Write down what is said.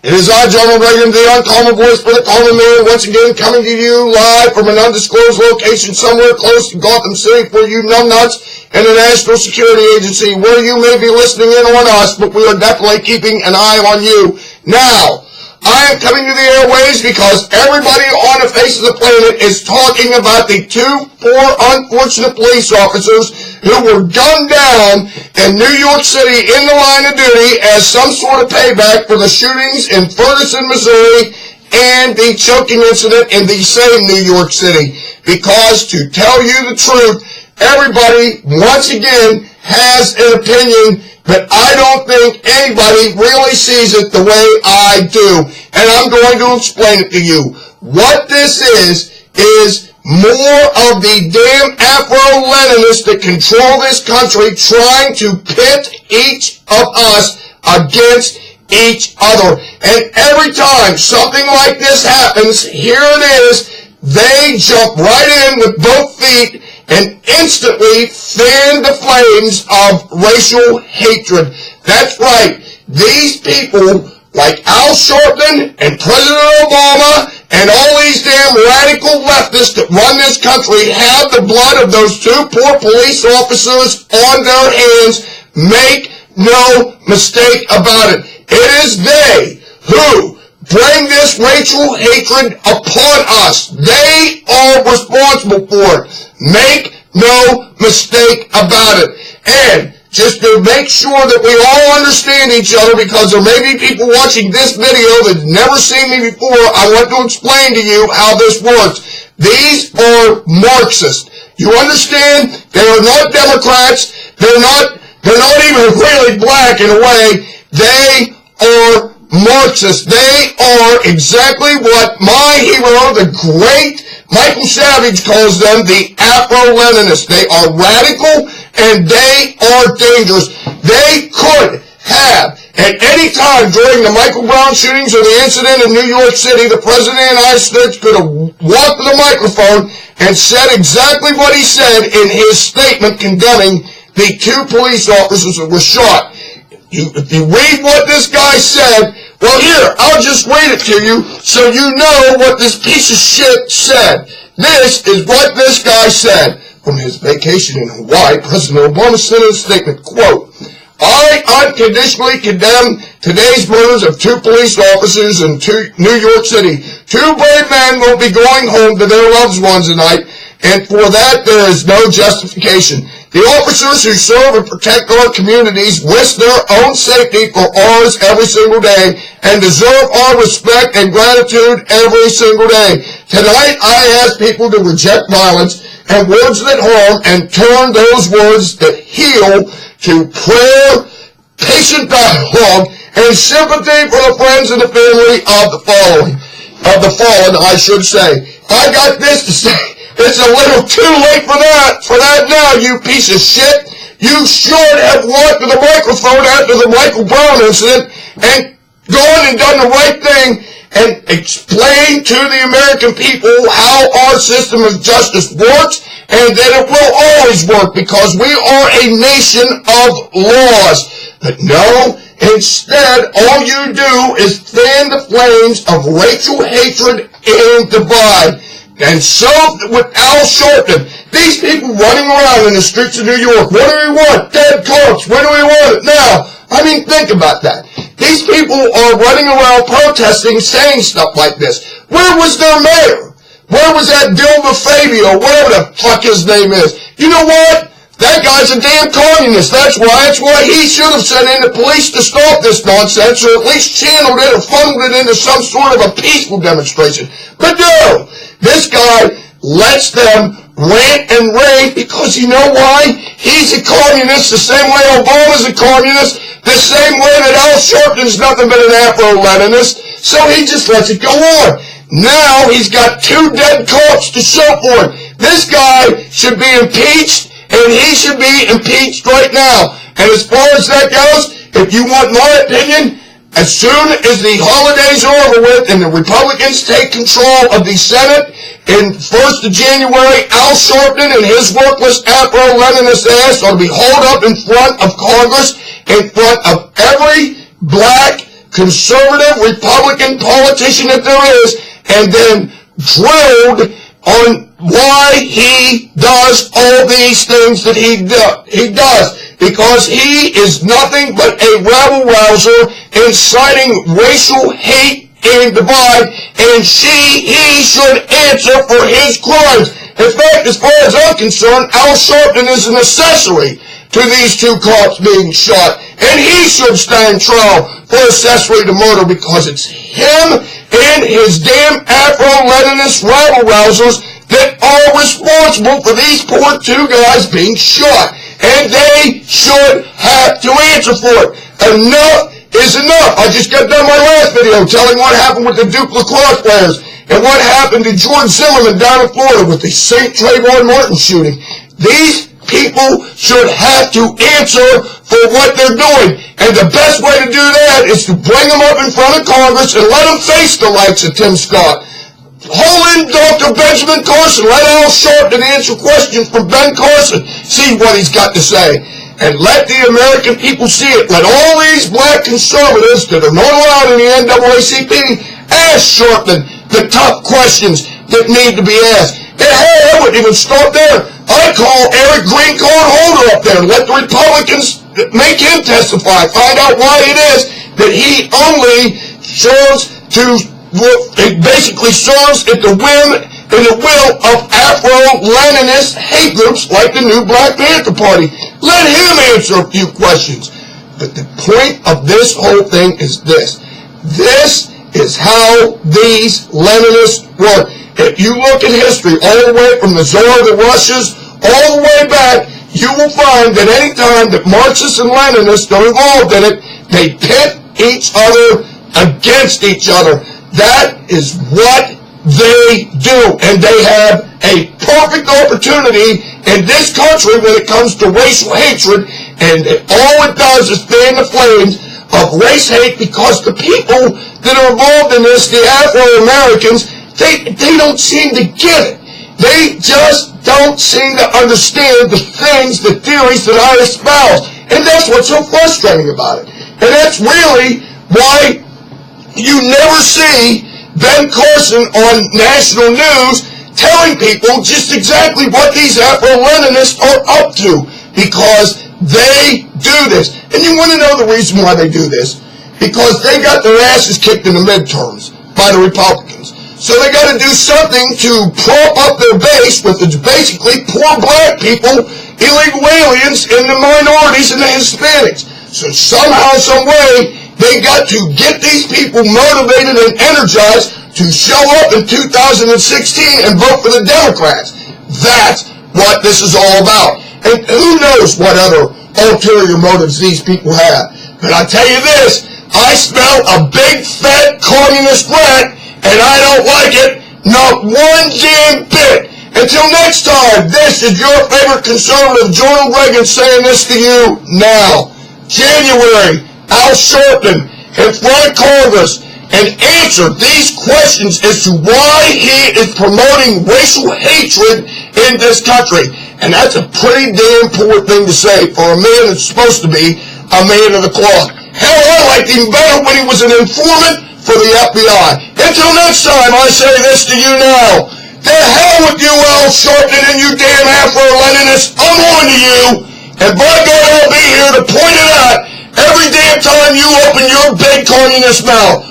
It is I, John Reagan, the uncommon voice for the common man, once again coming to you live from an undisclosed location somewhere close to Gotham City for you numbnuts and the National Security Agency, where you may be listening in on us, but we are definitely keeping an eye on you. Now, I am coming to the airways because everybody on the face of the planet is talking about the two poor, unfortunate police officers who were gunned down in New York City in the line of duty as some sort of payback for the shootings in Ferguson, Missouri, and the choking incident in the same New York City. Because, to tell you the truth, everybody, once again, has an opinion, but I don't think anybody really sees it the way I do. And I'm going to explain it to you. What this is more of the damn AFRO-LENNINISts that control this country trying to pit each of us against each other. And every time something like this happens, here it is, they jump right in with both feet and instantly fan the flames of racial hatred. That's right. These people, like Al Sharpton and President Obama and all these damn radical leftists that run this country, have the blood of those two poor police officers on their hands. Make no mistake about it. It is they who bring this racial hatred upon us. They are responsible for it. Make no mistake about it. And just to make sure that we all understand each other, because there may be people watching this video that have never seen me before, I want to explain to you how this works. These are Marxists. You understand? They are not Democrats. They're not even really black in a way. They are Marxists. They are exactly what my hero, the great Michael Savage, calls them, the AFRO-LENNINIST. They are radical and they are dangerous. They could have, at any time during the Michael Brown shootings or the incident in New York City, the President of the United States could have walked to the microphone and said exactly what he said in his statement condemning the two police officers that were shot. If you read what this guy said, well, here, I'll just read it to you so you know what this piece of shit said. This is what this guy said. From his vacation in Hawaii, President Obama said in a statement, quote, I unconditionally condemn today's murders of two police officers in New York City. Two brave men will be going home to their loved ones tonight, and for that there is no justification. The officers who serve and protect our communities risk their own safety for ours every single day and deserve our respect and gratitude every single day. Tonight, I ask people to reject violence and words that harm and turn those words that heal to prayer, patient dialogue, and sympathy for the friends and the family of the fallen, I should say. I got this to say. It's a little too late for that now, you piece of shit. You should have walked to the microphone after the Michael Brown incident and gone and done the right thing and explained to the American people how our system of justice works and that it will always work because we are a nation of laws. But no, instead, all you do is fan the flames of racial hatred and divide. And so, with Al Sharpton, these people running around in the streets of New York, what do we want? Dead cops. When do we want it? Now. I mean, think about that. These people are running around protesting, saying stuff like this. Where was their mayor? Where was that Bill Fabio, whatever the fuck his name is? You know what? That guy's a damn communist. That's why he should have sent in the police to stop this nonsense, or at least channeled it or funneled it into some sort of a peaceful demonstration. But no! This guy lets them rant and rave because you know why? He's a communist the same way Obama's a communist, the same way that Al Sharpton's nothing but an AFRO-LENNINIST, so he just lets it go on. Now he's got two dead cops to show for it. This guy should be impeached, and he should be impeached right now. And as far as that goes, if you want my opinion, as soon as the holidays are over with and the Republicans take control of the Senate in 1st of January, Al Sharpton and his worthless AFRO-LENNINIST ass ought to be hauled up in front of Congress, in front of every black conservative Republican politician that there is, and then drilled on why he does all these things that he does. Because he is nothing but a rabble-rouser inciting racial hate and divide, and he should answer for his crimes. In fact, as far as I'm concerned, Al Sharpton is an accessory to these two cops being shot, and he should stand trial for accessory to murder, because it's him and his damn AFRO-Lenninist rabble-rousers that are responsible for these poor two guys being shot, and they should have to answer for it. Enough is enough. I just got done my last video telling what happened with the Duke lacrosse players and what happened to George Zimmerman down in Florida with the St. Trayvon Martin shooting. These people should have to answer for what they're doing, and the best way to do that is to bring them up in front of Congress and let them face the likes of Tim Scott. Haul in Dr. Benjamin Carson. Let Al Sharpton answer questions from Ben Carson. See what he's got to say. And let the American people see it. Let all these black conservatives that are not allowed in the NAACP ask Sharpton the tough questions that need to be asked. And hey, I wouldn't even start there. I call Eric Green Card Holder up there and let the Republicans make him testify. Find out why it is that he only serves to... It basically serves at the whim and the will of AFRO-Lenninist hate groups like the new Black Panther Party. Let him answer a few questions. But the point of this whole thing is this. This is how these Leninists work. If you look at history all the way from the Tsar of the Russias all the way back, you will find that any time that Marxists and Leninists are involved in it, they pit each other against each other. That is what they do, and they have a perfect opportunity in this country when it comes to racial hatred, and all it does is fan the flames of race hate, because the people that are involved in this, the Afro-Americans, they don't seem to get it. They just don't seem to understand the things, the theories that I espouse, and that's what's so frustrating about it. And that's really why you never see Ben Carson on national news telling people just exactly what these Afro-Lenninists are up to, because they do this. And you want to know the reason why they do this? Because they got their asses kicked in the midterms by the Republicans. So they got to do something to prop up their base with basically poor black people, illegal aliens, and the minorities and the Hispanics. So somehow, some way, they got to get these people motivated and energized to show up in 2016 and vote for the Democrats. That's what this is all about. And who knows what other ulterior motives these people have. But I tell you this, I smell a big fat communist rat, and I don't like it, not one damn bit. Until next time, this is your favorite conservative, Ronald Reagan, saying this to you now. January, Al Sharpton in front of Congress and answer these questions as to why he is promoting racial hatred in this country. And that's a pretty damn poor thing to say for a man that's supposed to be a man of the cloth. Hell, I liked him better when he was an informant for the FBI. Until next time, I say this to you now. The hell with you, Al Sharpton, and you damn Afro-Lenninists. I'm on to you. And by God, I'll be here to point it out every damn time you open your big communist mouth.